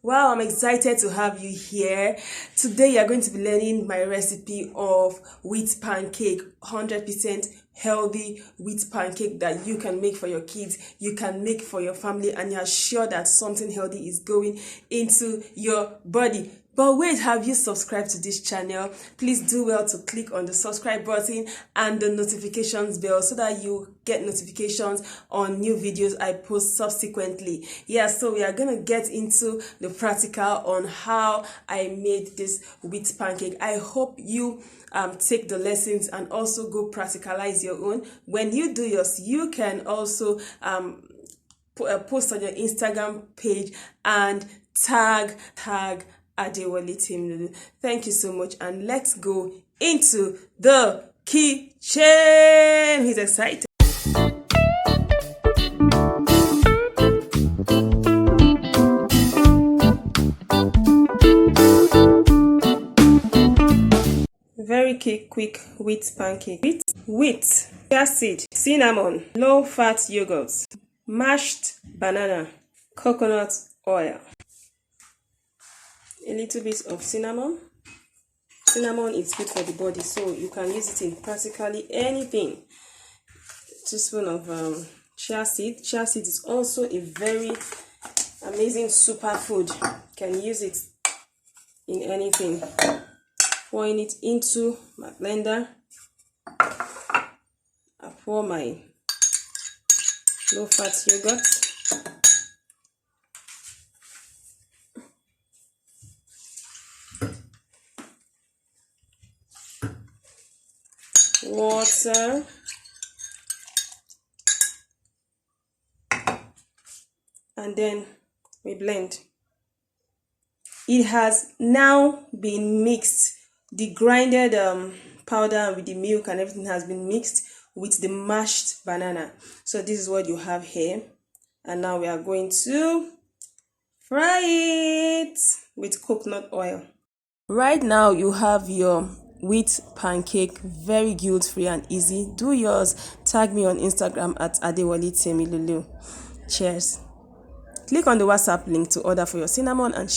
Wow, I'm excited to have you here. Today you're going to be learning my recipe of wheat pancake, 100% healthy wheat pancake that you can make for your kids, you can make for your family, and you're sure that something healthy is going into your body. But wait, have you subscribed to this channel? Please do well to click on the subscribe button and the notifications bell so that you get notifications on new videos I post subsequently. Yeah, so we are going to get into the practical on how I made this wheat pancake. I hope you take the lessons and also go practicalize your own. When you do yours, you can also post on your Instagram page and tag adewoletemilolu. Thank you so much, and let's go into the kitchen. He's excited. Very quick wheat pancake. Wheat, chia seed, cinnamon, low-fat yogurt, mashed banana, coconut oil, a little bit of cinnamon. Cinnamon is good for the body, so you can use it in practically anything. A teaspoon of chia seed. Chia seed is also a very amazing superfood. You can use it in anything. Pouring it into my blender. I pour my low-fat yogurt. Water. And then we blend. It has now been mixed. The grinded powder with the milk and everything has been mixed with the mashed banana. So this is what you have here. And now we are going to fry it with coconut oil. Right now you have your wheat pancake, very guilt-free and easy. Do yours. Tag me on Instagram at adewoletemilolu. Cheers. Click on the WhatsApp link to order for your cinnamon and